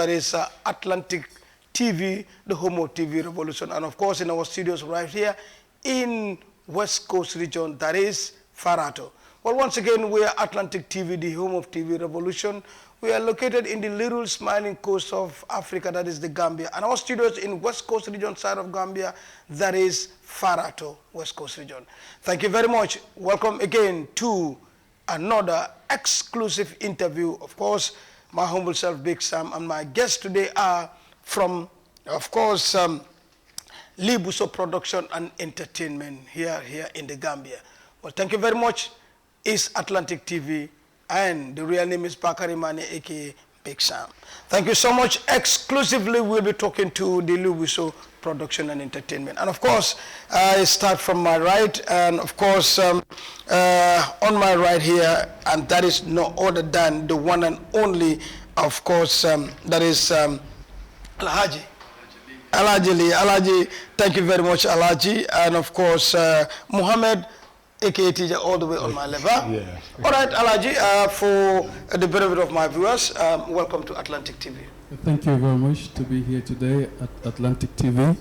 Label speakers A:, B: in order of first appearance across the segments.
A: That is Atlantic TV, the home of TV revolution. And of course, in our studios right here in West Coast region, that is Farato. Well, once again, we are Atlantic TV, the home of TV revolution. We are located in the little smiling coast of Africa, that is the Gambia. And our studios in West Coast region side of Gambia, that is Farato, West Coast region. Thank you very much. Welcome again to another exclusive interview. Of course, my humble self, Big Sam, and my guests today are from, of course, Leigh Busso Production and Entertainment here in the Gambia. Well, thank you very much. It's Atlantic TV, and the real name is Bakary Manneh, aka Big Sam. Thank you so much. Exclusively, we'll be talking to the Leigh Busso Production and Entertainment. And of course, I start from my right, and of course, on my right here, and that is no other than the one and only, of course, that is Alhaji. Alhaji Leigh. Alhaji, thank you very much, Alhaji. And of course, Muhammad, aka teacher, all the way on my left.
B: Yeah.
A: All right, Alhaji, for the benefit of my viewers, welcome to Atlantic TV.
B: Thank you very much to be here today at Atlantic TV.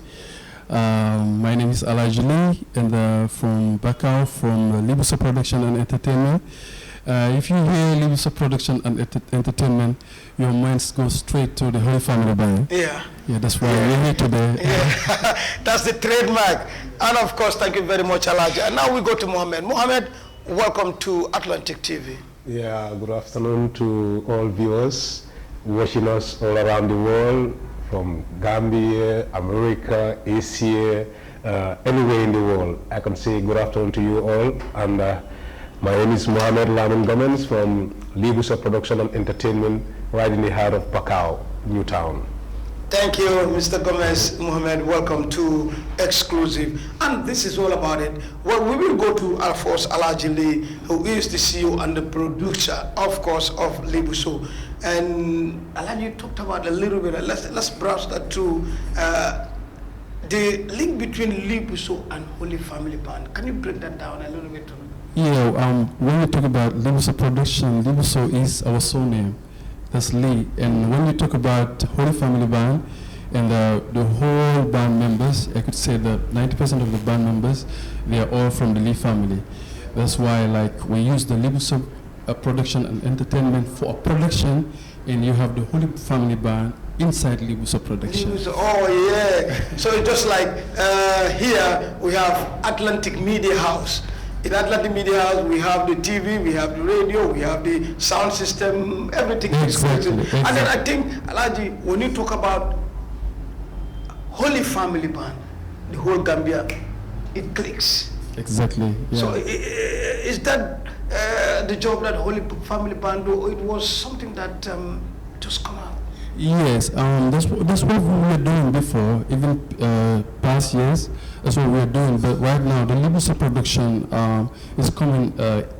B: My name is Alhaji Leigh, and from Bakau, from Leigh Busso Production and Entertainment. If you hear Leigh Busso Production and Entertainment, your minds go straight to the Holy Family Band.
A: Yeah.
B: Yeah, that's why we're here today.
A: Yeah. That's the trademark. And of course, thank you very much, Alhaji. And now we go to Mohammed. Mohammed, welcome to Atlantic TV.
C: Yeah, good afternoon to all viewers watching us all around the world, from Gambia, America, Asia, anywhere in the world. I can say good afternoon to you all. And my name is Mohammed Lamin Gomez from Leigh Busso Production and Entertainment, right in the heart of Bakau, Newtown.
A: Thank you, Mr. Gomez. Mohammed, welcome to Exclusive. And this is all about it. Well, we will go to our first Alhaji Leigh, who is the CEO and the producer, of course, of Leigh Busso. And Alhaji, you talked about a little bit. Let's browse that through. The link between Leigh Busso and Holy Family Band. Can you break that down a little bit?
B: Yeah, when we talk about Leigh Busso Production, Leigh Busso is our surname. That's Leigh. And when we talk about Holy Family Band and the whole band members, I could say that 90% of the band members, they are all from the Leigh family. That's why, like, we use the Leigh Busso Production and Entertainment for a production, and you have the Holy Family Band inside Leigh Busso Production.
A: Oh yeah. So it's just like here we have Atlantic Media House. In Atlantic Media House, we have the TV, we have the radio, we have the sound system, everything is connected. And then I think, Alhaji, when you talk about Holy Family Band, the whole Gambia, it clicks.
B: Exactly. Yeah.
A: So is that the job that Holy Family Band do? It was something that just come out?
B: Yes, that's what we were doing before, even past years. That's what we're doing. But right now, the Leigh Busso Production is coming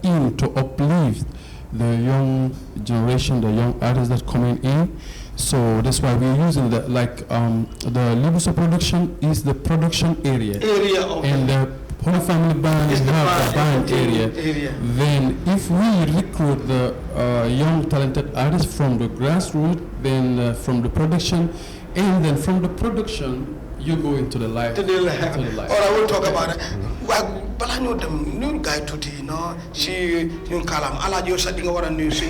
B: in to uplift the young generation, the young artists that are coming in. So that's why we're using that. Like the Leigh Busso Production is the production area. And the Holy Family Band is the band area. Then if we recruit the young talented artists from the grassroots, then from the production, and then from the production, you go into the live.
A: To the live. Or I will talk about it. Well, but I know them new guy today, you know. She you kalam Alhaji Sadinga wara news.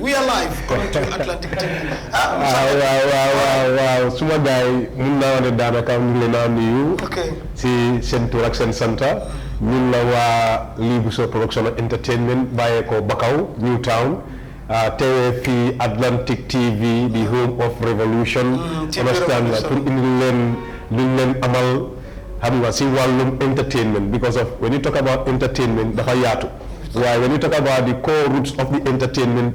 A: We are live coming to Atlantic TV.
C: Wow. Suma guy mun na wone danaka mu ngi leen nuyu.
A: Okay.
C: Si sen tour ak sen santa. Ñun la wa Leigh Busso Production and Entertainment baye ko Bakau, Newtown. TV Atlantic TV, the home of revolution. Understand that pour indi leen amal xam nga si wàllum entertainment, because of when you talk about entertainment dafa yaatu. Why when you talk about the core roots of the entertainment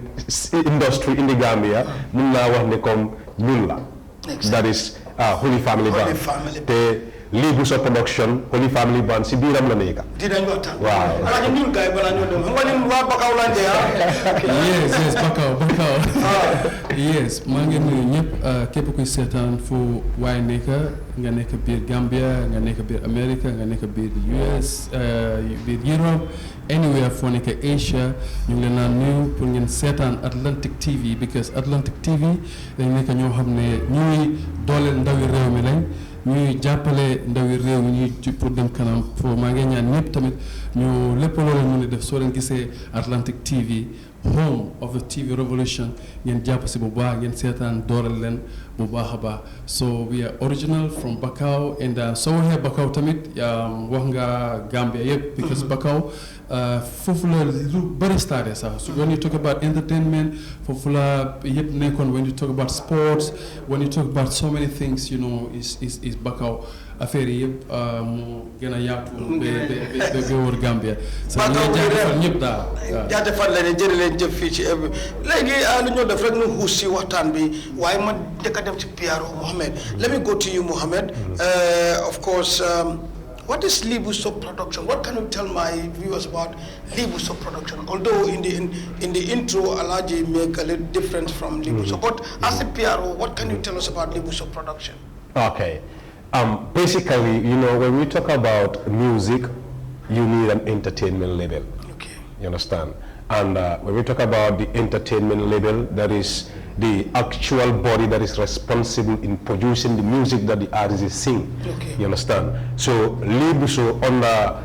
C: industry in the Gambia, mun naa wax ne comme ñun la. That is Holy Family Band. Leigh Busso production Holy Family Band si biiram la nekk.
A: dinañ waxtaan.
C: waaw
A: ala ñu ñun gars yi balaa ñoo dem xam nga ñun waa Bakaw lañ de
B: yes Bakaw yes maa ngi nuyu ñëpp képp kuy seetaan fu waaye nekk nga nekk biir Gambia nga nekk biir America nga nekk biir US biir Europe anywhere foo nekk Asia ñu ngi leen naan nuyu pour ngeen seetaan Atlantic TV because Atlantic TV dañ nekk ñoo xam ne ñuy dooleel ndawi réew mi lañ ñuy jàppale ndawi réew mi ñuy pour dem kanam foo maa ngi ñaan ñëpp tamit ñu lépp loolu mën a def soo leen gisee Atlantic TV home of the TV revolution ngeen jàpp si bu baax ngeen seetaan dooleel leen bu baax a baax so we are original from Bakau and soo waxee Bakau tamit wax nga Gambia yëpp because Bakau foofu la lu bëri stade sax so when you talk about entertainment foofu la yëpp nekkoon when you talk about sports when you talk about so many things you know is Bakau affaire yi yëpp mu gën a yaatu ba wër Gambia so ñu jaajëfal ñëpp daal
A: jaajëfal leen jërë leen jëf fii ci léegi lu ñoo def rek ñu xuus si waxtaan bi waaye ma dëkk a dem ci PRO Mohamed let me go to you Mohamed of course what is Leigh Busso production? What can you tell my viewers about Leigh Busso production? Although in the intro, Alhaji make a little difference from Leigh Busso, but as a PRO, what can you tell us about Leigh Busso production?
C: Okay, basically, you know, when we talk about music, you need an entertainment label.
A: Okay.
C: You understand? And when we talk about the entertainment label, that is the actual body that is responsible in producing the music that the artists sing.
A: Okay.
C: You understand? So Leigh Busso under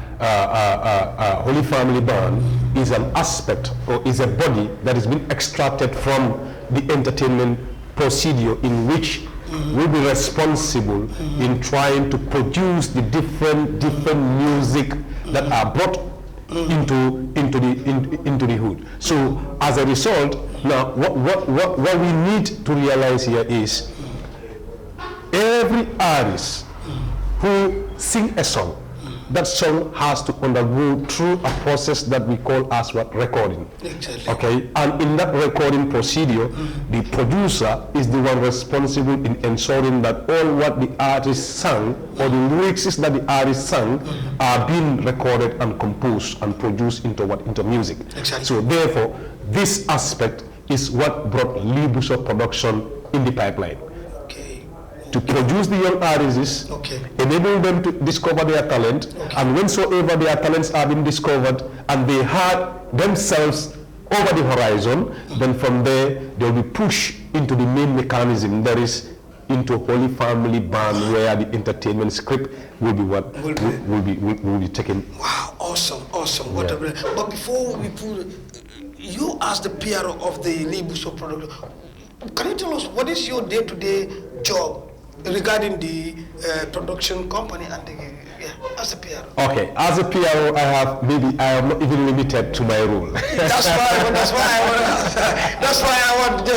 C: Holy Family Band is an aspect or is a body that has been extracted from the entertainment procedure in which will be responsible in trying to produce the different music that are brought into the hood. So as a result, now what we need to realize here is every artist who sing a song, that song has to undergo through a process that we call as what? Recording.
A: Exactly.
C: Okay, and in that recording procedure, the producer is the one responsible in ensuring that all what the artist sang or the lyrics that the artist sang are being recorded and composed and produced into what? Into music.
A: Exactly.
C: So therefore, this aspect is what brought Leigh Busso production in the pipeline. To produce the young artists, enable them to discover their talent, and whensoever their talents are being discovered and they had themselves over the horizon, then from there they will be pushed into the main mechanism, that is into Holy Family Band, where the entertainment script will be what will be taken.
A: Wow, awesome. What a but before we put you as the PRO of the Leigh Busso production, can you tell us what is your day-to-day job regarding the production company and as a PRO?
C: Okay, as a PRO, I am not even limited to my role.
A: That's why I want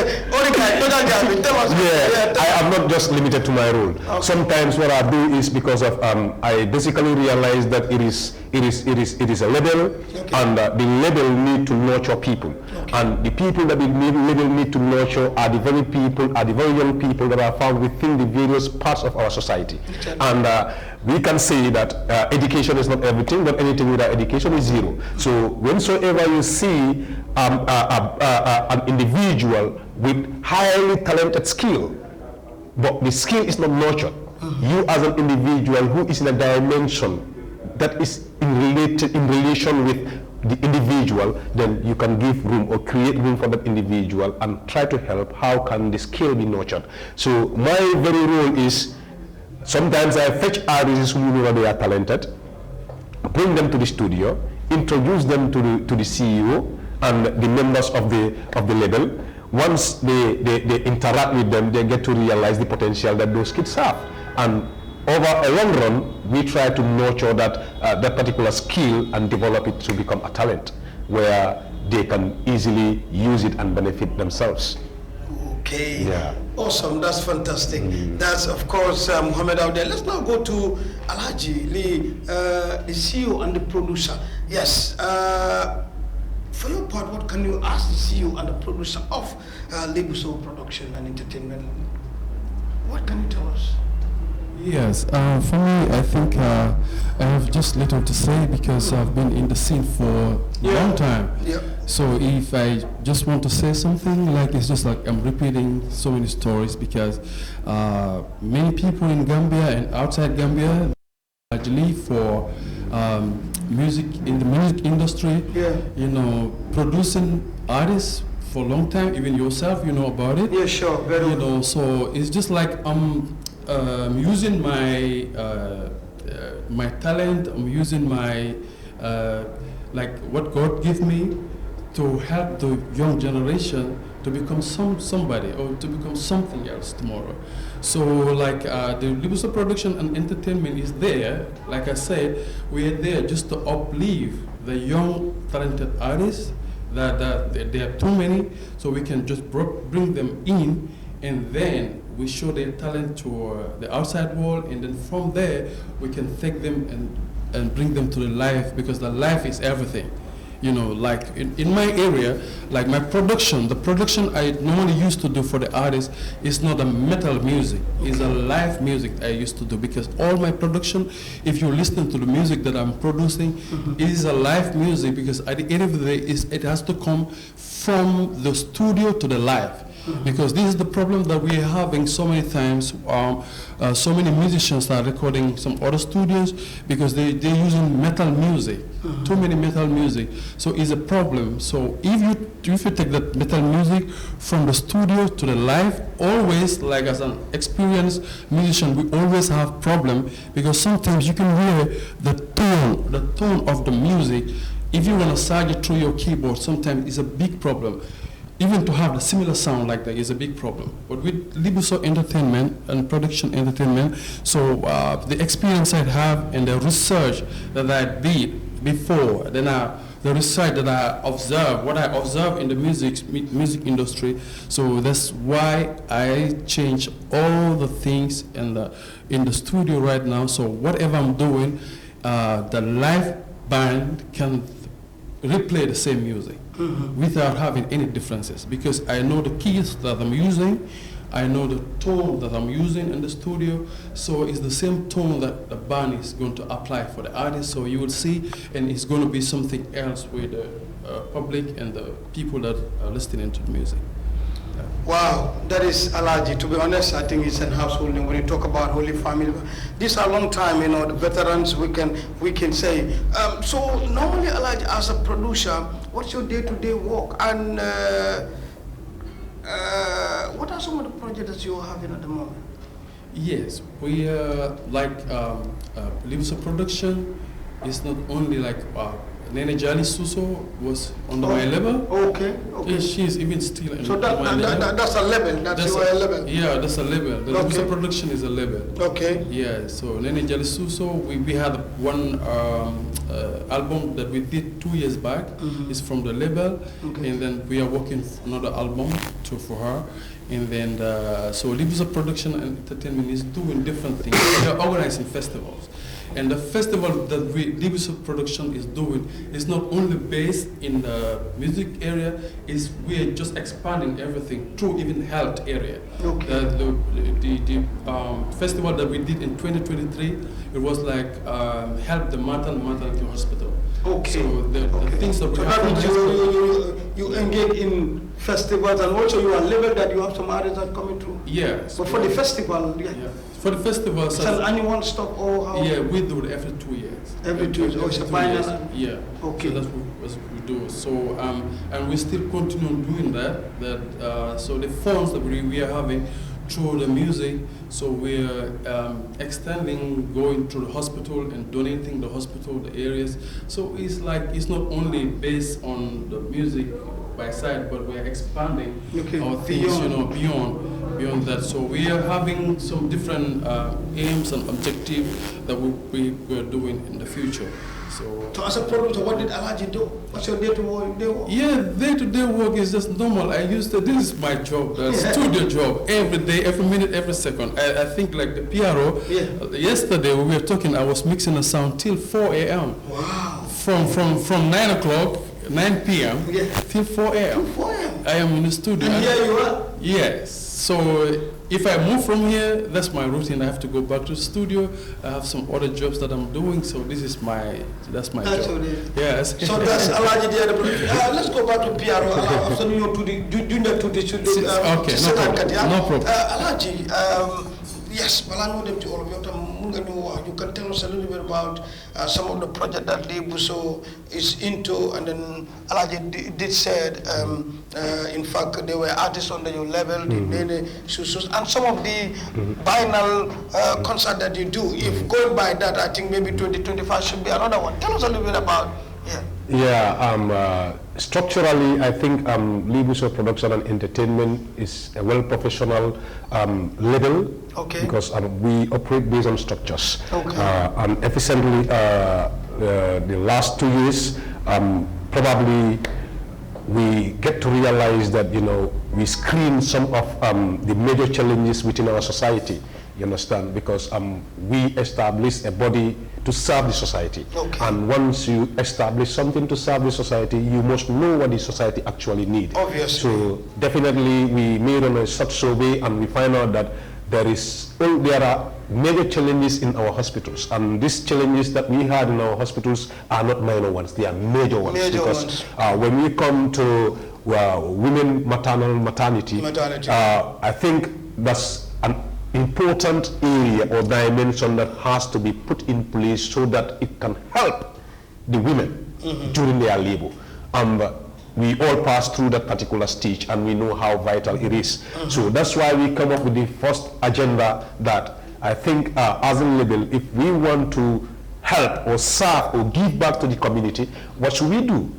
C: I am not just limited to my role. Okay. Sometimes what I do is because of I basically realize that it is a label, and the label need to nurture people, and the people that the label need to nurture are the very young people that are found within the various parts of our society. And we can say that education is not everything, but anything without education is zero. So whensoever you see an individual with highly talented skill, but the skill is not nurtured, you as an individual who is in a dimension that is in relation with the individual, then you can give room or create room for that individual and try to help how can the skill be nurtured. So my very role is, sometimes I fetch artists who know they are talented, bring them to the studio, introduce them to the CEO and the members of the label. Once they interact with them, they get to realize the potential that those kids have. And over a long run, we try to nurture that particular skill and develop it to become a talent where they can easily use it and benefit themselves.
A: Okay.
C: Yeah.
A: Awesome. That's fantastic. That's, of course, Mohamed out there. Let's now go to Alhaji Leigh, the CEO and the producer. Yes. For your part, what can you ask the CEO and the producer of Leigh Busso Production and Entertainment? What can you tell us?
B: Yes, for me, I think I have just little to say because I've been in the scene for a long time.
A: Yeah.
B: So if I just want to say something, like it's just like I'm repeating so many stories because many people in Gambia and outside Gambia, largely for music in the music industry,
A: Yeah.
B: you know, producing artists for a long time. Even yourself, you know about it.
A: Yeah, sure. Very
B: You
A: well.
B: know, so it's just like I'm using my my talent. I'm using my like what God gave me to help the young generation to become somebody or to become something else tomorrow. So like the Leigh Busso production and entertainment is there. Like I said, we are there just to uplift the young talented artists. That there are too many, so we can just bring them in, and then we show their talent to the outside world, and then from there we can take them and bring them to the life, because the life is everything. You know, like in my area, like my production, the production I normally used to do for the artists is not a metal music, it's a live music I used to do, because all my production, if you listen to the music that I'm producing, it is a live music, because at the end of the day, it has to come from the studio to the live. Because this is the problem that we are having so many times. So many musicians are recording some other studios because they're using metal music, too many metal music. So it's a problem. So if you take that metal music from the studio to the live, always, like as an experienced musician, we always have problem, because sometimes you can hear the tone of the music. If you want to surge it through your keyboard, sometimes it's a big problem. Even to have a similar sound like that is a big problem. But with Leigh Busso Entertainment and Production Entertainment, so the experience I have and the research that I did before, then the research that I observed, what I observed in the music industry, so that's why I change all the things in the studio right now. So whatever I'm doing, the live band can replay the same music. Without having any differences, because I know the keys that I'm using, I know the tone that I'm using in the studio, so it's the same tone that the band is going to apply for the artist. So you will see, and it's going to be something else with the public and the people that are listening to the music.
A: Wow, that is Alaji. To be honest, I think it's a household name. When you talk about Holy Family, these are long time, you know, the veterans, we can say. So normally, Alaji, as a producer, what's your day-to-day work? And what are some of the projects that you're having at the moment?
B: Yes, we like Leigh Busso production is not only like Nene Jali Suso was on my level.
A: Okay, okay.
B: Yeah, she is even still in
A: so
B: my level.
A: that's a level, that's your level.
B: Yeah, that's a level. The Leigh Busso production is a level.
A: Okay.
B: Yeah, so Nene Jali Suso, we had one album that we did 2 years back. It's from the label, and then we are working another album for her. And then, so Leigh Busso Production and Entertainment is doing different things. We are organizing festivals. And the festival that Leigh Busso Production is doing is not only based in the music area, is we are just expanding everything through even health area.
A: Okay.
B: The festival that we did in 2023, it was like help the maternity hospital.
A: Okay.
B: So the things that we have.
A: That means you engage in festivals, and also you are level that you have some artists that coming through.
B: Yes.
A: But for the festival,
B: for the festival,
A: it's an annual stuff or how?
B: Yeah, we do it every 2 years.
A: Every 2 years. Oh, it's a final.
B: Yeah.
A: Okay.
B: So that's what we do. So and we still continue doing that. So the funds that we are having through the music, so we're extending, going to the hospital and donating the hospital, the areas. So it's like, it's not only based on the music by side, but we're expanding our things, beyond that. So we are having some different aims and objectives that we're doing in the future. So
A: as a producer, what did Alaji do? What's your day-to-day work?
B: Yeah, day-to-day work is just normal. This is my job, studio job, every day, every minute, every second. I think like the PRO, yesterday we were talking, I was mixing a sound till 4 a.m.
A: Wow.
B: From 9 o'clock, 9 p.m. till 4 a.m.
A: 4 a.m.
B: I am in the studio.
A: And here you are?
B: Yes. So if I move from here, that's my routine. I have to go back to the studio. I have some other jobs that I'm doing, so this is that's my job. Yes.
A: So that's Alaji Diadablo. Let's go back to Piaro. After you to the junior to the
B: okay, no problem.
A: Alaji, yes, well, I know them to all of you. You can tell us a little bit about some of the project that Leigh Busso is into, and then Alaji did said, in fact, there were artists on your level, and some of the vinyl concert that you do. If going by that, I think maybe 2025 should be another one. Tell us a little bit about,
C: structurally, I think Leigh Busso Production and Entertainment is a well-professional label, because we operate based on structures. And efficiently, the last 2 years, probably we get to realize that, we screen some of the major challenges within our society. You understand? Because we established a body to serve the society. And once you establish something to serve the society, you must know what the society actually needs.
A: Obviously.
C: So definitely we made on a such survey, and we find out that there are major challenges in our hospitals. And these challenges that we had in our hospitals are not minor ones, they are major ones. Because when we come to women maternity, I think that's an important area or dimension that has to be put in place so that it can help the women during their labor. We all pass through that particular stage, and we know how vital it is. So that's why we come up with the first agenda that I think as a label, if we want to help or serve or give back to the community, what should we do?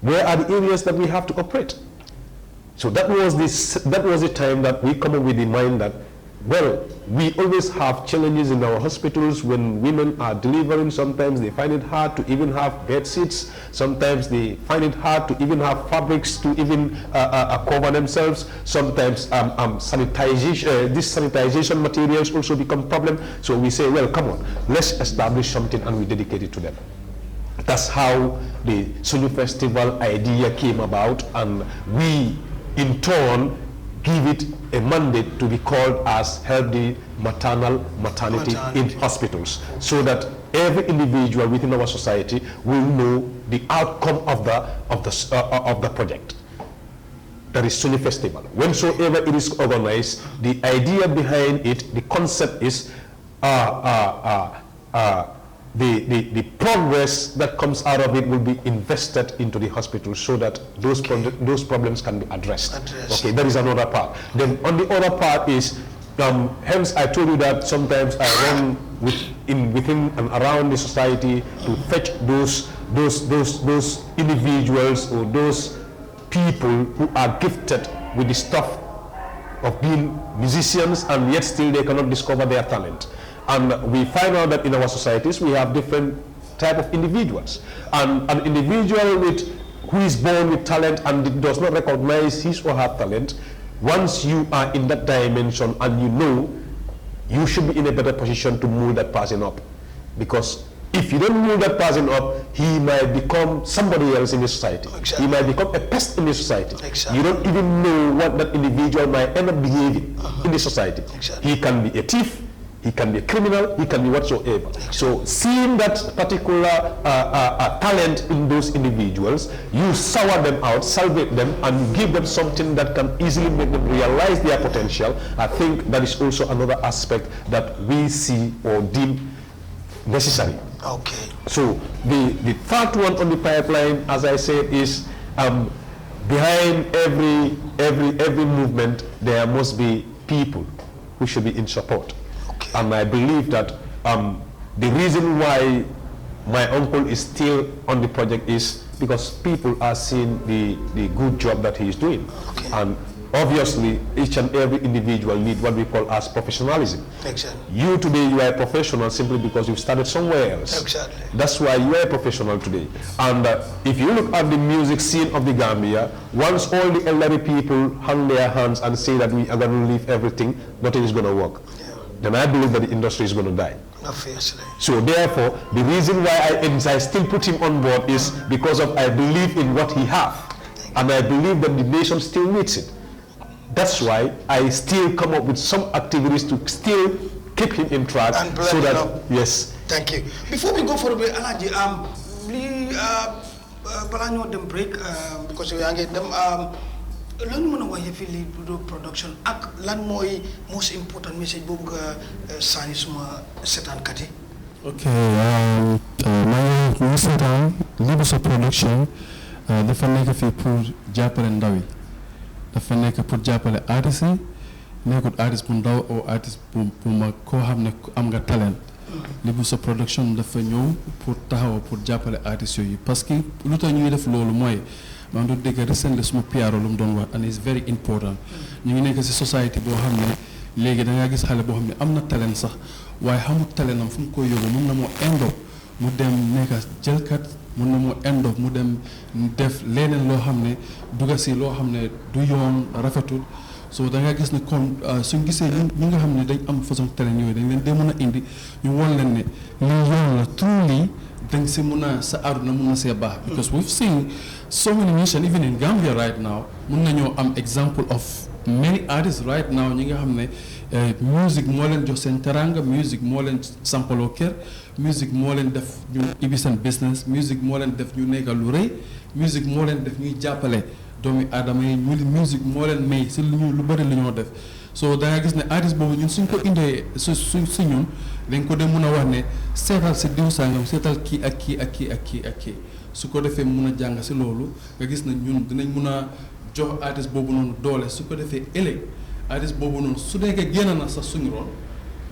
C: Where are the areas that we have to operate? So that was the time that we come up with the mind that, well, we always have challenges in our hospitals when women are delivering. Sometimes they find it hard to even have bed sheets. Sometimes they find it hard to even have fabrics to even cover themselves. Sometimes these sanitization materials also become a problem. So we say, well, come on, let's establish something, and we dedicate it to them. That's how the Sulu Festival idea came about, and we in turn give it a mandate to be called as Healthy Maternity in Hospitals, so that every individual within our society will know the outcome of the project. That is Sulu Festival. Whensoever it is organized, the idea behind it, the concept is the progress that comes out of it will be invested into the hospital, so that those problems can be addressed. Okay, that is another part. Then on the other part is, hence I told you that sometimes I run within and around the society to fetch those individuals or those people who are gifted with the stuff of being musicians, and yet still they cannot discover their talent. And we find out that in our societies we have different type of individuals. And an individual who is born with talent and does not recognize his or her talent, once you are in that dimension and you know, you should be in a better position to mold that person up. Because if you don't mold that person up, he might become somebody else in the society. He might become a pest in the society. You don't even know what that individual might end up behaving in the society. He can be a thief, he can be a criminal, he can be whatsoever. So seeing that particular talent in those individuals, you sour them out, salvate them, and give them something that can easily make them realize their potential. I think that is also another aspect that we see or deem necessary.
A: Okay.
C: So the third one on the pipeline, as I said, is behind every movement there must be people who should be in support. And I believe that the reason why my uncle is still on the project is because people are seeing the good job that he is doing. And obviously, each and every individual need what we call as professionalism. You today, you are a professional simply because you've started somewhere else. That's why you are a professional today. And if you look at the music scene of the Gambia, once all the elderly people hang their hands and say that we are going to leave everything, nothing is going to work. Then I believe that the industry is going to die.
A: Obviously.
C: So therefore, the reason why I still put him on board is because of I believe in what he has. And I believe that the nation still needs it. That's why I still come up with some activities to still keep him in track.
A: And
C: so that
A: yes. Thank you. Before we go for a break, Alaji, balaa ñoo dem break because yaa ngi dem lan mën a wax fi Leigh Busso production ak lan mooy most important message boobu nga sànni suma seetaankat yi.
B: ok maa ngi seetaan Leigh Busso production dafa nekk fii pour jàppale ndaw yi dafa nekk pour jàppale artistes yi nekkul artiste bu ndaw ou artiste bu mag koo xam ne am nga talent. Leigh Busso production dafa ñëw pour taxaw pour jàppale artistes yooyu parce que lu tax ñuy def loolu mooy maa ngi doon dégg recently suma PRO lu mu doon wax and it's very important ñu ngi nekk ci society boo xam ne léegi da ngaa gis xale boo xam ne am na talent sax waaye xamul talent am fu mu koy yóbbu mun na moo indo mu dem nekk jëlkat mun na moo indo mu dem def leneen loo xam ne dugga si loo xam ne du yoon rafetul so da nga gis ne comme suñ gisee ñi nga xam ne dañ am façon talent yooyu dañ leen dee mën a indi ñu won leen ne lii yoon la truly dañ si mun a sa àdduna mun na see baax because we've seen so many musicians even in Gambia right now mun nañoo am example of many artists right now ñi nga xam ne music moo leen jox seen teranga music moo leen sampaloo kër music moo leen def ñu ibi seen business music moo leen def ñu nekk lu rëy music moo leen def ñuy jàppale doomi aadama yi music moo leen may si lu bëri lu ñoo def so da nga gis ne artiste boobu ñun suñ ko indee si ñun dañ ko dem mun a wax ne seetal si diw sangam seetal kii ak kii ak kii ak kii ak kii su ko defee mun a jàng si loolu nga gis ne ñun dinañ mun a jox artiste boobu noonu doole su ko defee ëllëg artiste boobu noonu su nekkee génn na sax suñu roon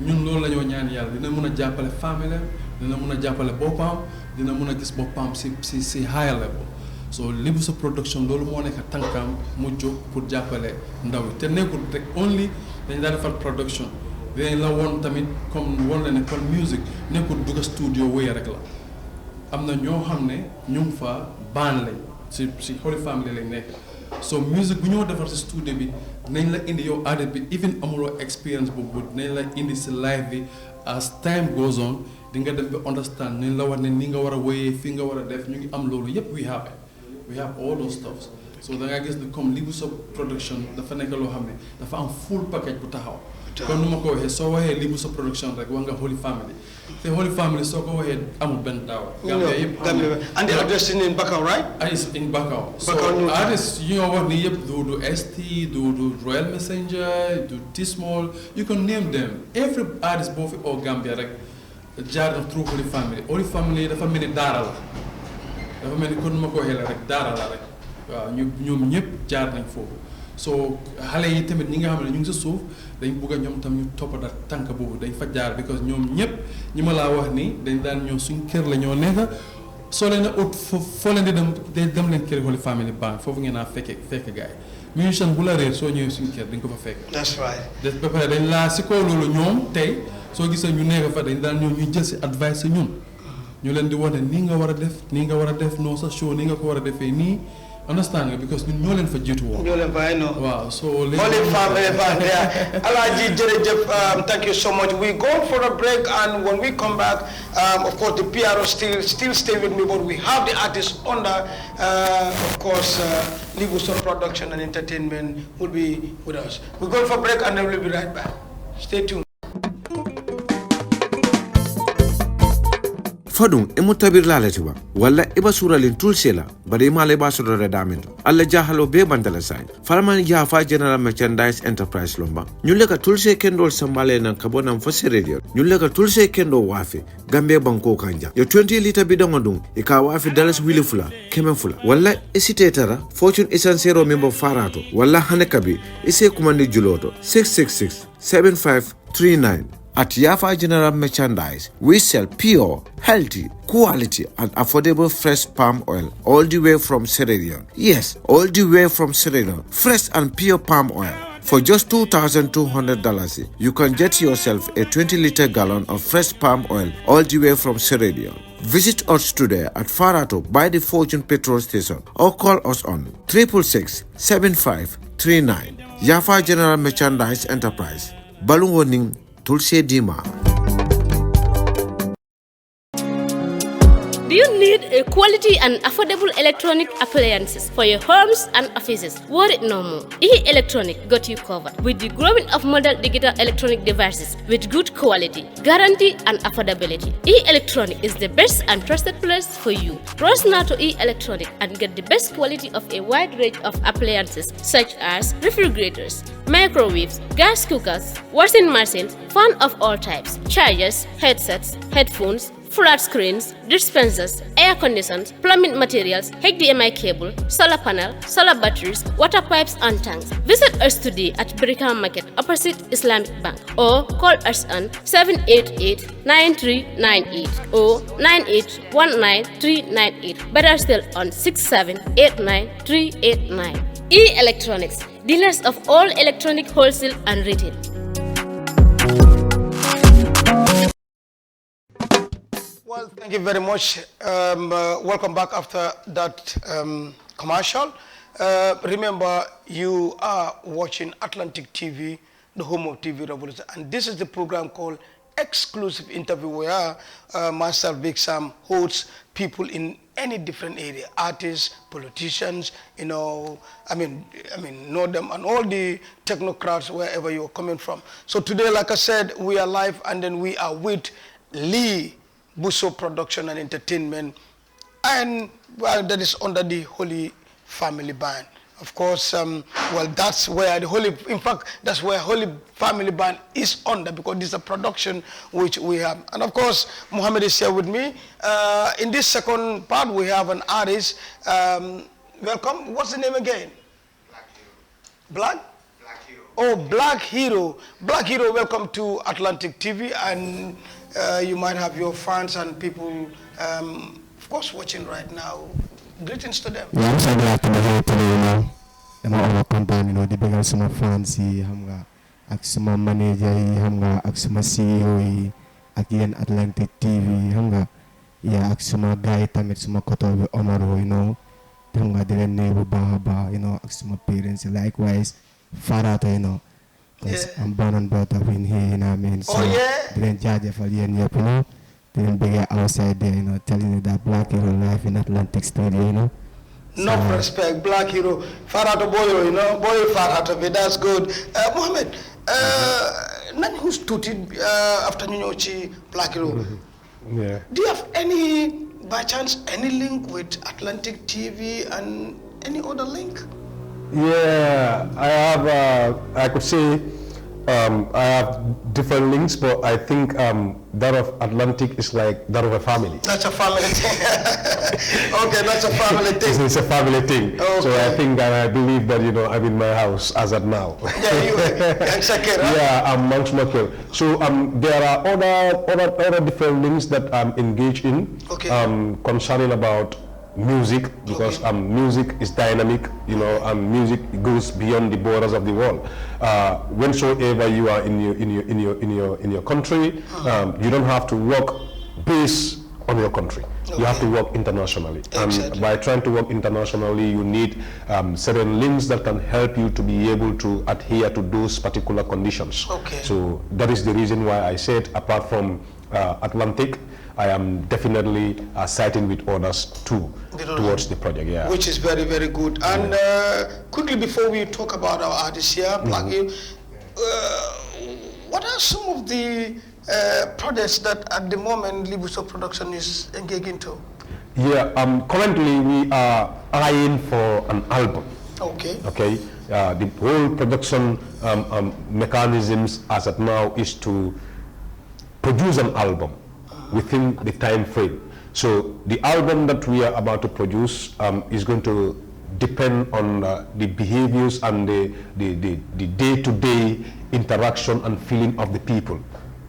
B: ñun loolu la ñoo ñaan yàlla dina mun a jàppale famille dina mun a jàppale boppam dina mun a gis boppam si high level so Leigh Busso production loolu moo nekk tànkam mu jóg pour jàppale ndaw yi te nekkul rek only dañ daa defar production dinañ la woon tamit comme woon la ne kon music nekkul dugg studio wéy rek la am na ñoo xam ne ñu ngi fa baan lañ si Holy Family lañ nekk so music bu ñoo defar si studio bi dinañ la indi yow artiste bi even amuloo experience boobu dinañ la indi si live bi as time goes on di nga dem ba understand nañ la war ne ni nga war a wéyee fii nga war a def ñu ngi am loolu yépp we have all those stuffs so da nga gis ne comme Leigh Busso production dafa nekk loo xam ne dafa am full package bu taxaw kon nu ma ko waxee soo waxee Leigh Busso production rek wax nga Holy Family te Holy Family soo ko waxee amul benn daaw Gambia yëpp
A: and the address in Bakau right
B: is in Bakau so artists yi nga wax ni yëpp du ST du Royal Messenger du T-Small you can name them every artist boo fi oo Gambia rek jaar na through Holy Family dafa mel ni daara la dafa mel ni kon ma ko waxee la rek daara la rek waaw ñoom ñëpp jaar nañ foofu so xale yi tamit ñi nga xam ne ñu ngi si suuf dañ bugg a ñoom tam ñu toppatoo tànk boobu dañ fa jaar because ñoom ñëpp ñi ma laa wax ni dañ daan ñëw suñ kër la ñoo nekk soo leen a ut foo leen di dem leen kër Holy Family Band foofu ngeen naa fekk gars yi musicien bu la réer soo ñëwee suñ kër dañ ko fa fekk.
A: that's right.
B: ba pare dañ laa si kaw loolu ñoom tey soo gisee ñu nekk fa dañ daan ñëw ñu jël si advice si ñun. ñu leen di wane nii nga war a def nii nga war a def non sa show nii nga ko war a defee nii understand nga because ñun ñoo leen fa jiitu woon. ñoo leen fa ay non. waaw so léegi.
A: Holy Family Band yeah. Alhaji jërëjëf thank you so much we go for a break and when we come back of course the PRO still stay with me but we have the artists under of course Leigh Busso production and entertainment will be with us we go for a break and then we'll be right back stay tuned.
D: fadum emu tabir lalatiba walla iba suralin tulsela bari male ba sura redamento alla jahalo be bandala sai farman jafa general merchandise enterprise lomba nyulle ka tulse kendol sambale nan kabonam fosiredio nyulle ka tulse kendo wafi gambe banko kanja yo 20 liter bidon dum e ka wafi dalas wilifula kemefula walla esitetara fortune essentiero member farato walla hanekabi ise kumandi juloto 666 7539 At Yafa General Merchandise, we sell pure, healthy, quality, and affordable fresh palm oil all the way from Sierra Leone. Yes, all the way from Sierra Leone. Fresh and pure palm oil. For just $2,200, you can get yourself a 20-liter gallon of fresh palm oil all the way from Sierra Leone. Visit us today at Farato by the Fortune Petrol Station or call us on 366-7539. Yafa General Merchandise Enterprise. Balloon warning. Tulse Dima.
E: Do you need need a quality and affordable electronic appliances for your homes and offices. Worry no more. E-Electronic got you covered with the growing of modern digital electronic devices with good quality, guarantee and affordability. E-Electronic is the best and trusted place for you. Rush now to E-Electronic and get the best quality of a wide range of appliances such as refrigerators, microwaves, gas cookers, washing machines, fan of all types, chargers, headsets, headphones, flat screens, dispensers, air conditioners, plumbing materials, HDMI cable, solar panel, solar batteries, water pipes and tanks. Visit us today at Bakary Market opposite Islamic Bank or call us on 788-9398 or 9819-398. Better still on 6789389. E-Electronics, dealers of all electronic wholesale and retail.
A: Well, thank you very much. Welcome back after that commercial. Remember, you are watching Atlantic TV, the home of TV Revolution, and this is the program called Exclusive Interview, where myself, Big Sam, hosts people in any different area, artists, politicians, you know, I mean, know them, and all the technocrats wherever you're coming from. So today, like I said, we are live, and then we are with Leigh Busso Production and Entertainment, and well, that is under the Holy Family Band. Of course, well, that's where the Holy, in fact, that's where Holy Family Band is under, because this is a production which we have. And of course, Mohammed is here with me. In this second part, we have an artist. Welcome. What's the name again?
F: Black Hero.
A: Black?
F: Black Hero.
A: Oh, Black Hero. Black Hero, welcome to Atlantic TV. And you might have your fans and people, of course, watching right now. Greetings to them.
F: Yeah, I'm so glad to be here today, you know. I'm all content, you know, the bigger some fans, some manager, some CEO, again Atlantic TV, yeah, some guy, some koto honor, you know, the neighbor Bahaba, you know, some parents, likewise, father, you know. Because I'm born and brought up in here, you know what I mean? So, didn't judge for you know. Didn't be outside there, you know, telling you that Black Hero life in Atlantic Studio, you know.
A: No respect, Black Hero. Farato Boyo, you know, Boyo Farato, that's good. Mohammed, nani who's tuted after Nyochi Black Hero?
C: Yeah.
A: Do you have any, by chance, any link with Atlantic TV and any other link?
C: Yeah, I have, I could say, I have different links, but I think that of Atlantic is like that of a family.
A: That's a family thing. Okay, that's a family thing.
C: It's a family thing.
A: Okay.
C: So I think and I believe that, you know, I'm in my house as of now.
A: Yeah, you
C: yeah, I'm much more clear. So there are other different links that I'm engaged in,
A: okay,
C: concerning about music, because music is dynamic, you know, and music goes beyond the borders of the world. Whensoever you are in your country, you don't have to work based on your country. Okay. You have to work internationally.
A: Exactly.
C: And by trying to work internationally, you need certain links that can help you to be able to adhere to those particular conditions.
A: Okay.
C: So that is the reason why I said, apart from Atlantic, I am definitely citing with others too towards the project. Yeah,
A: which is very, very good. And quickly before we talk about our artists here, Black Hero, what are some of the projects that at the moment Leigh Busso Production is engaged into?
C: Yeah, currently we are eyeing for an album.
A: Okay.
C: Okay. The whole production mechanisms as of now is to produce an album within the time frame. So the album that we are about to produce is going to depend on the behaviors and the day-to-day interaction and feeling of the people,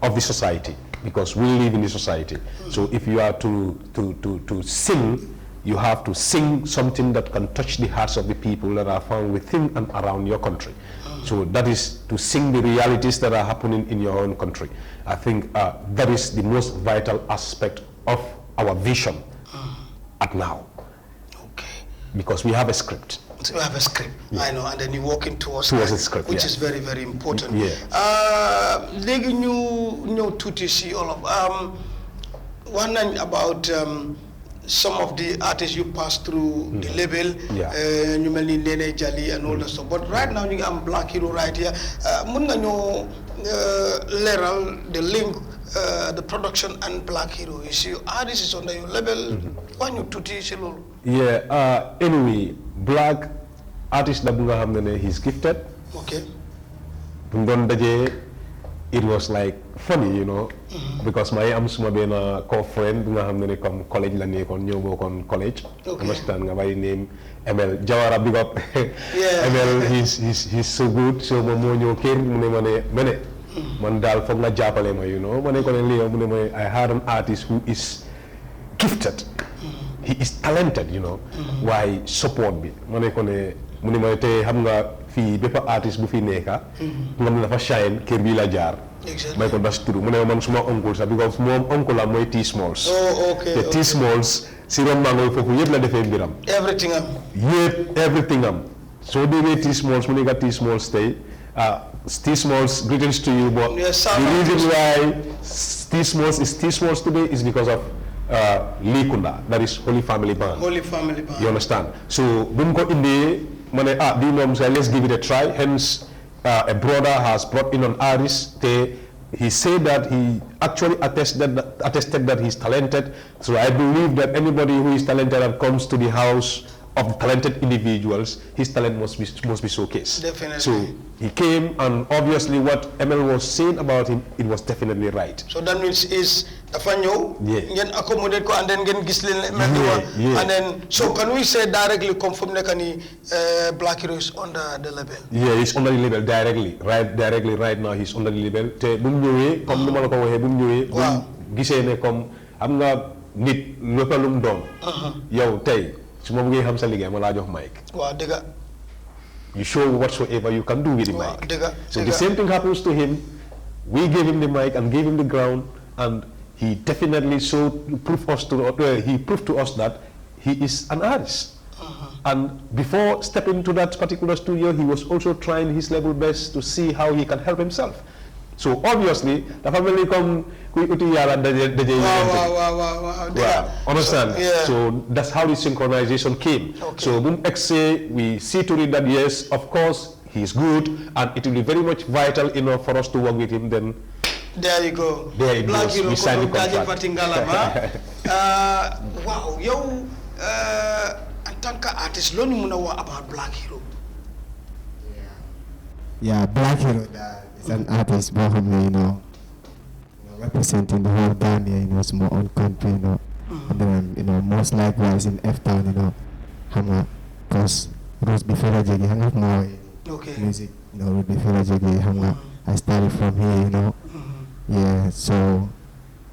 C: of the society, because we live in the society. So if you are to sing, you have to sing something that can touch the hearts of the people that are found within and around your country. So that is to sing the realities that are happening in your own country. I think that is the most vital aspect of our vision at now.
A: Okay.
C: Because we have a script.
A: So you have a script, yeah. I know, and then you're working towards
C: a script,
A: which is very, very important. Yeah. Legi new tuti si all of one about some of the artists you pass through the label, ñu mel ni Nene Jali and all that stuff. But right now ñu ngi am Black Hero right here. Mun nga ñoo leeral the link, the production and Black Hero. You see, artist is under your label. Why ñu tuuti si loolu?
C: Yeah. Anyway, Black artist la bu nga xam ne he's gifted.
A: Okay.
C: Bu ñu doon dajee, it was like funny, you know, because my am suma benn co-friend bu nga xam ne comme college la nekkoon ñëw bokkoon college. Understand nga by name ML Jawara, big up. ML, he's so good. So moom moo ñëw kër mu ne ma ne man daal foog nga jàppale ma, you know. Ma ne ko ne lii mu ne ma I had an artist who is gifted. He is talented, you know. Waaye support bi ma ne ko ne mu ne ma te xam nga fii bépp artiste bu fi nekka nga xam ne dafa shine kër bi la jaar. May ko das turu mu ne man suma oncle sax because moom oncle la mooy T Smalls. Te T Smalls si ron mango foofu yëpp la defee mbiram. Everything am. So déggee T Smalls mu nekk T Smalls tey T Smalls, greetings to you, but the reason why T Smalls is T Smalls today is because of Leigh Kunda, that is Holy Family Band. You understand? So Bumko Inde Mane let's give it a try. Hence a brother has brought in an artist. He said that he actually attested that he's talented. So I believe that anybody who is talented and comes to the house of the talented individuals, his talent must be showcased.
A: Definitely.
C: So he came, and obviously what ML was saying about him, it was definitely right.
A: So that means is dafa ñëw ngeen accommodate ko and then ngeen gis leen and then so can we say directly come from nekk ni Black Hero is under the label?
C: Yeah, he's under the label directly right now. He's under the label. Te bu mu ñëwee comme ni ma la ko waxee bu mu ñëwee bu gisee ne comme am nga nit lépp lu mu doon yow tey su ma bëggee xam sa liggéey ma laa jox mic.
A: Waaw dëgg.
C: You show whatsoever you can do with the mic. So the same thing happens to him. We gave him the mic and gave him the ground, and he definitely proved to us that he is an artist. And before stepping to that particular studio, he was also trying his level best to see how he can help himself. So obviously, the family come understand? So that's how the synchronization came. So we see to it that yes, of course, he's good, and it will be very much vital enough for us to work with him. Then
A: there you go.
C: There it goes. We signed the contract.
A: Wow, yo, en tant qu'artiste, lo ñu mëna wax about Black Hero.
F: Yeah, Black Hero is an artist, but you know, representing the whole Gambia, you know, it's my own country, you know, and then, you know, most likewise in F-Town, you know, because Rose before Jiggy, hang out more music, you know, before Jiggy, I started from here, you know, yeah, so,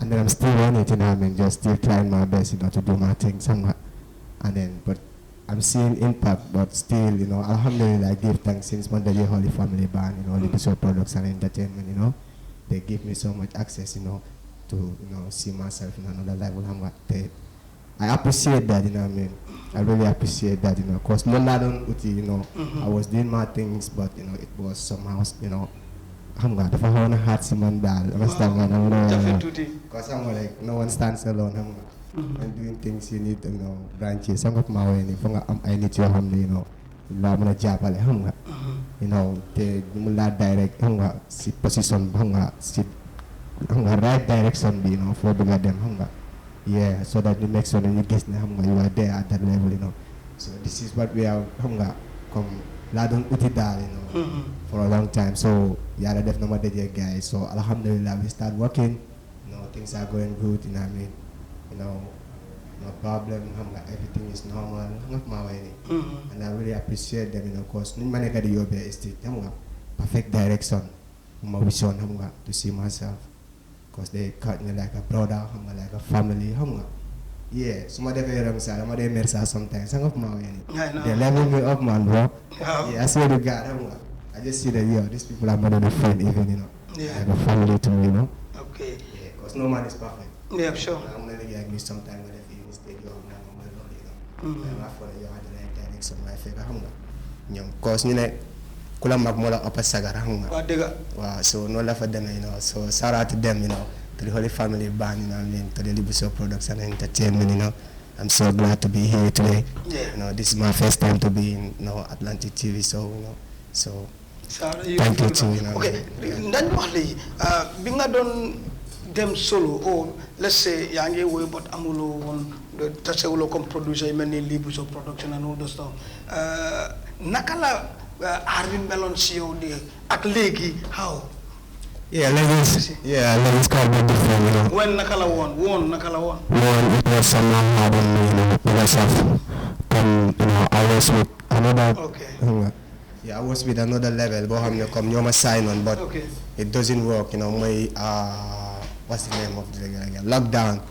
F: and then I'm still on it, you know, I mean, just still trying my best, you know, to do my thing somewhat, and then, but I'm seeing impact, but still, you know, alhamdulillah, I give thanks since Monday Holy Family Band, you know, Leigh Busso products and entertainment, you know, they give me so much access, you know, to, you know, see myself in another level. I appreciate that, you know what I mean? I really appreciate that, you know, because you know, I was doing my things, but, you know, it was somehow, you know, understand? Because I'm like, no one stands alone, and doing things you need, you know, branches. I'm not my way, I need your hand, you know. You know, the direct position, right direction, you know, for them. Yeah, so that you make sure that you get you are there at that level, you know. So this is what we are come ladon utidal, you know, for a long time. So yeah, that's no matter guys. So alhamdulillah, we start working. You know, things are going good. You know what I mean? You know, no problem. Everything is normal. And I really appreciate them. You know, cause no matter the yobe is perfect direction. My vision, to see myself. Cause they cut me like a brother, like a family. Yeah, some of them sometimes. They level me up, man, bro. Yeah, I swear to God, I just see that, yo, these people are more than a friend, even, you know. Like a family to me, you know.
A: Okay.
F: Yeah, because no man is perfect.
A: Yeah, sure.
F: I'm gonna get me sometimes when I feel mistake, yo, I'm not for the right direction, my favorite, cause, you know, kula mag mo lang apasagara wow, so no love for them, you know. So shout out to them, you know, to the Holy Family Band, you know what I mean, to the Leigh Busso products and entertainment, you know. I'm so glad to be here today.
A: Yeah.
F: You know, this is my first time to be in Atlantic TV, so so thank you too. You know.
A: Okay, then Wally, being a done them solo, or let's say Yangi way, but Amulo one the Taseulo come producer, many Leigh Busso production and all the stuff. Nakala Arvin Melon CEO at Leigh, how?
F: Yeah, Leggings quite a bit different, you know.
A: When Nakala won Nakala won.
F: One, it was somehow hard on me, you know, because of, you know, I was with another.
A: Okay.
F: Yeah, I was with another level, but I'm come you sign on, but
A: okay.
F: It doesn't work, you know. My what's the name of the Lockdown?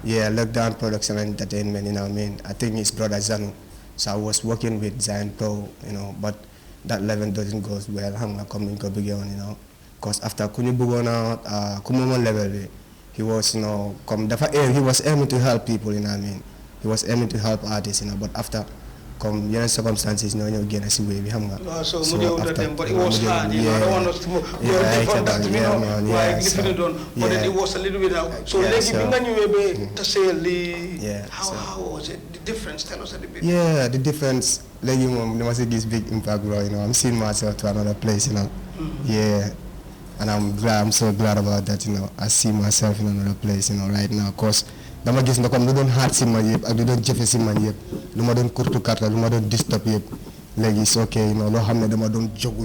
F: Yeah, Lockdown Production and Entertainment, you know what I mean? I think it's brother Zanu. So I was working with Zion Pro, you know, but that level doesn't go well. I'm coming to begin, you know. Because after Kunibugona, Kumuma level, he was, you know, he was aiming to help people, you know what I mean? He was aiming to help artists, you know, but after circumstances, you know, you get a see way we have.
A: So after, but it was hard, you know, I don't want us to move. But it was a little bit out. So, to say, how was it? The difference, tell us a little bit.
F: Yeah, the difference, like you must this big impact, bro, you know, I'm seeing myself to another place, you know. Yeah. And I'm so glad about that, you know. I see myself in another place, you know, right now. Because dama gis na comme lu doon hard si man yëpp ak lu doon jafe si man yëpp lu ma doon kurtu karta lu ma doon disturb yëpp léegi it's okay, you know, loo xam ne dama doon jog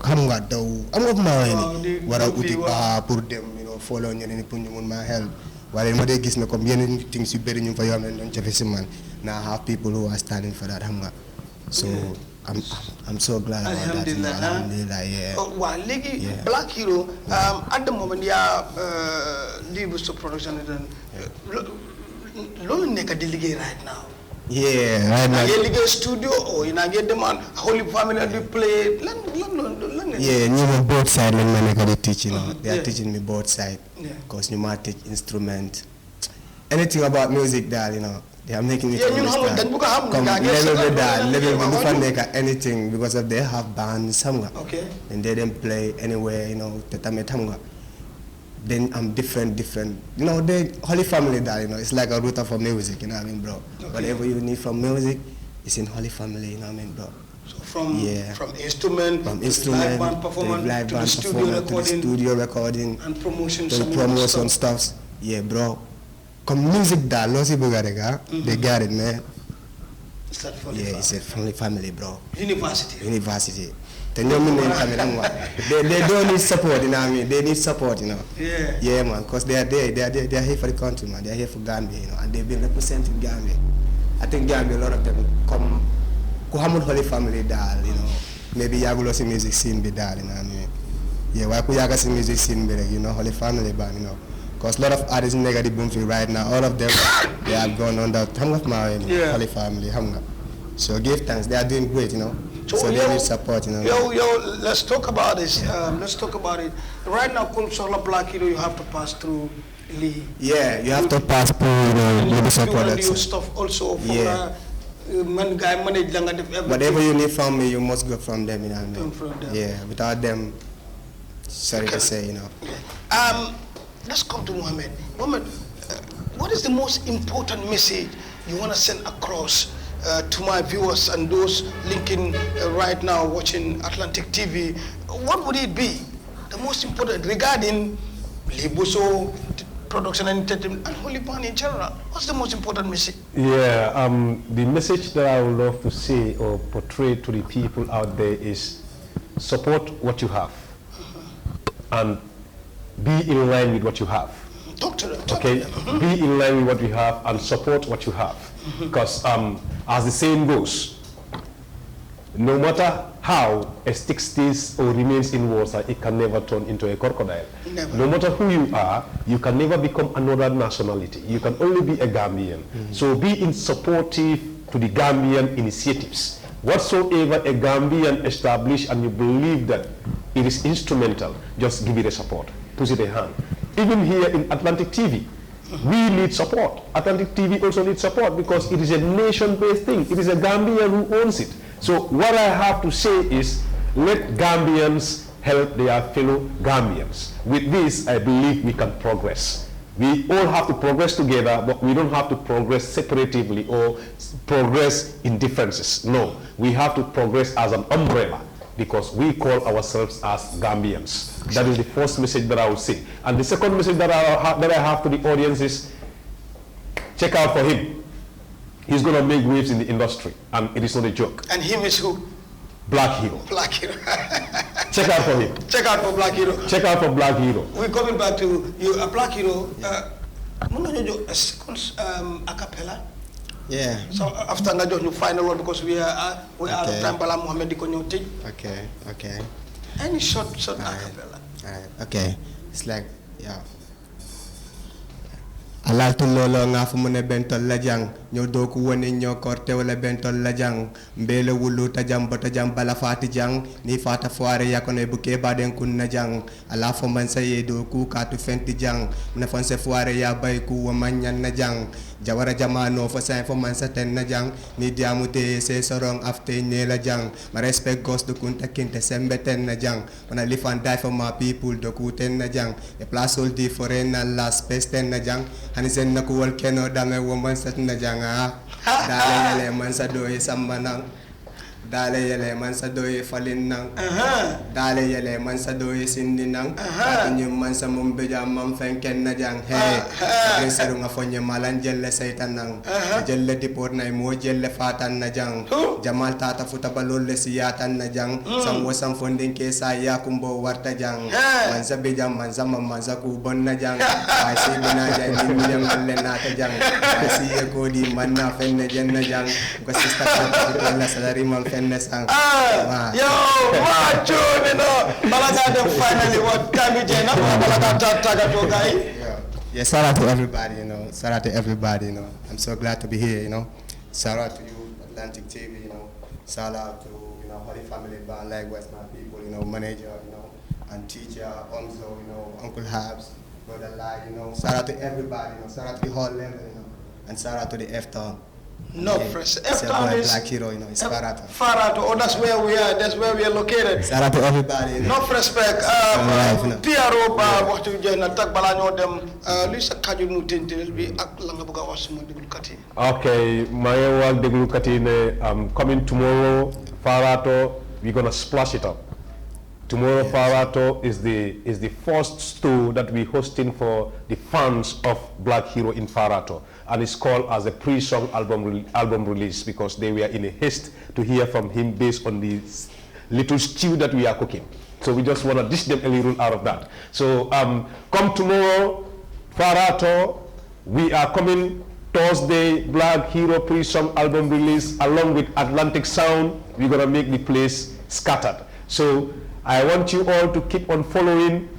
F: xam nga daw am nga maa ni war a uti pour dem, you know, follow ñeneen ñi pour ñu mun maa help waaye ma dee gis na comme yeneen things yu bëri ñu fa yoo xam ne doon jafe si man. Now I have people who are standing for that, xam nga. So I'm so glad about that. Alhamdulillah, yeah.
A: Well, Black Hero, at the moment, Leigh Busso production is Lolo neka delegate right now.
F: Yeah, right now.
A: You get studio or you get them on Holy Family and you play.
F: Yeah, you both sides. They teach, you know. They are teaching me both sides. Because you might teach instrument, anything about music, that you know. They are making it understand. Level anything because of they have bands,
A: okay.
F: And they don't play anywhere, you know. Then I'm different. You know, the Holy Family, that you know, it's like a router for music, you know what I mean, bro. Okay. Whatever you need from music, it's in Holy Family, you know what I mean, bro.
A: So from instrument, live band performance, to the studio recording, and promotion,
F: to the promotion stuff. Yeah, bro. Come music that Losi Bugarega, they got it, man.
A: It's
F: a family, bro.
A: University.
F: They don't need support, you know what I mean? They need support, you know. Yeah, man, because they are there. They are here for the country, man. They are here for Gambia, you know, and they've been representing Gambia. I think Gambia, a lot of them come Kuhamud Holy Family, dal, you know. Maybe Yagulosi music scene be dal, you know what I mean? Yeah, why could Yagasi music scene be, you know, Holy Family band, you know. Because a lot of artists in Negative Boomfield right now, all of them, they have gone on that Holy Family, So give thanks, they are doing great, you know. So they need support, you know.
A: Let's talk about this. Let's talk about it. Right now, Solar Black, you have to pass through Leigh.
F: Yeah, you have to pass through, you know, Leigh Busso production.
A: Stuff also for
F: whatever you need from me, you must go from them, you know what I mean? From them. Yeah, without them, sorry to say, you know.
A: Let's come to Mohammed. Mohammed, what is the most important message you want to send across to my viewers and those linking right now watching Atlantic TV? What would it be? The most important regarding Leigh Busso production and entertainment and Holy Family in general. What's the most important message?
C: Yeah, the message that I would love to say or portray to the people out there is support what you have and be in line with what you have.
A: Talk to them.
C: Okay, be in line with what you have and support what you have. Because as the saying goes, no matter how a stick stays or remains in water, it can never turn into a crocodile.
A: Never.
C: No matter who you are, you can never become another nationality. You can only be a Gambian. So be in supportive to the Gambian initiatives. Whatsoever a Gambian established and you believe that it is instrumental, just give it a support. Put it a hand. Even here in Atlantic TV, we need support. Atlantic TV also needs support because it is a nation-based thing. It is a Gambian who owns it. So what I have to say is, let Gambians help their fellow Gambians. With this, I believe we can progress. We all have to progress together, but we don't have to progress separatively or progress in differences. No, we have to progress as an umbrella because we call ourselves as Gambians. That is the first message that I would say. And the second message that I have to the audience is, check out for him. He's going to make waves in the industry, and it is not a joke.
A: And him is who?
C: Black Hero.
A: Black Hero.
C: Check out for him.
A: Check out for Black Hero.
C: Check out for Black Hero.
A: We're coming back to you, Black Hero. A second a cappella.
G: Yeah.
A: So after that, you final one because we are out of time. Bala Muhammad Dikonyoti.
G: Okay.
A: Any short a cappella.
G: Alright. Okay. It's like Alatu lolo nga fu mune bentol la jang ñoo doku woni ñoo korte wala bentol la jang mbele wulu tajam bala fati jang ni fata foire yakone buke baden kun na jang ala fo man saye doku katu fenti jang na fonse foire ya bay ku wa manyan na jang jawara jamano fo sa fo man sa ten na jang ni diamute se sorong afte ne la jang ma respect ghost de kunta kinte sembe ten na jang wana live and die for my people doku ten na jang e place all di foreign la space ten na jang Hanisen na kuwal keno dame woman sat na janga dale yele man sa doye sambanang dale yele man sa doye falin nang dale yele man sa doye sindi nang katu man sa mumbeja man fenken na jang hey seru nga fonye malan jelle seytan nang jelle dipor na mo jelle fatan na jang jamal tata futa balole siyatan na jang sam wasam fondin ke sa ya kumbo warta jang man sa bejam man sa man sa kubon na jang ay si bina jang di million alle na ta jang ay si ko di man na fen na jen na jang ko sista ko la salary man fen na sang
A: yo macho you know balaga finally what time you jena balaga taga to guy.
G: Yeah, shout out to everybody, you know. Shout out to everybody, you know. I'm so glad to be here, you know. Shout out to you, Atlantic TV, you know. Shout out to, you know, Holy Family Band, likewise my people, you know, manager, you know, and teacher, Omzo, you know, Uncle Habs, Brother Lai, you know. Shout out to everybody, you know. Shout out to the whole level, you know. And shout out to the F-Town.
A: No, fresh. F-Town is
G: Black Hero, you know, it's Farato.
A: Farato, oh, that's where we are. That's where we are located.
G: Shout out to everybody. You know.
A: No respect. PRO what you just attack Balanyo them. Lisa Kaju Mutin be ak Langabuga was Mudikati.
C: Okay, my world Degulukati coming tomorrow, Farato, we're gonna splash it up. Tomorrow, yes. Farato is the first store that we're hosting for the fans of Black Hero in Farato, and it's called as a pre-song album release because they were in a haste to hear from him based on the little stew that we are cooking. So we just want to dish them a little out of that. So come tomorrow, Farato. We are coming Thursday, Black Hero pre-song album release along with Atlantic Sound. We're gonna make the place scattered. So I want you all to keep on following.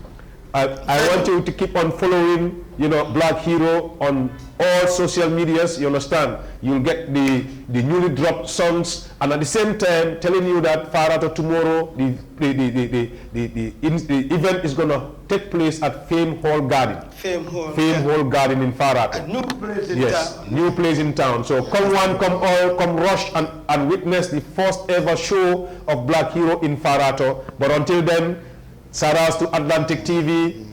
C: I want you to keep on following, you know, Black Hero on all social medias. You understand? You'll get the newly dropped songs, and at the same time telling you that Farato tomorrow the event is gonna take place at Fame Hall Garden.
A: Fame
C: Hall Garden in Farato.
A: A new place in town.
C: New place in town. So come one, come all, come rush and witness the first ever show of Black Hero in Farato. But until then, shout outs to Atlantic TV,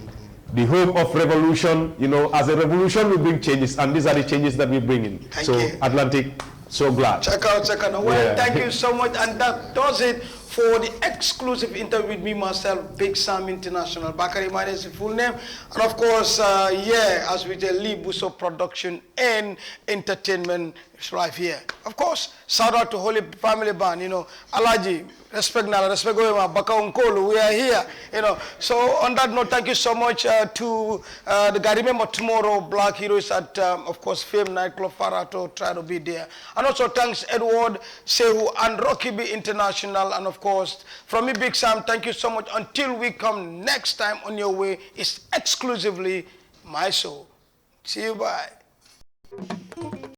C: the home of revolution. You know, as a revolution we bring changes, and these are the changes that we bring in.
A: Thank you.
C: Atlantic, so glad.
A: Check out. Well, thank you so much, and that does it for the exclusive interview with me, myself, Big Sam International. Bakary Manneh is the full name. And of course, as with the Leigh Busso production and entertainment is right here. Of course, shout out to Holy Family Band, you know, Alaji, respect Bakau, we are here, you know. So on that note, thank you so much to the guy. Remember tomorrow, Black Heroes at, of course, Fame Nightclub Farato, try to be there. And also thanks Edward, Sehu, and Rocky B International, and of course, from me, Big Sam, thank you so much. Until we come next time on your way, it's exclusively my show. See you, bye.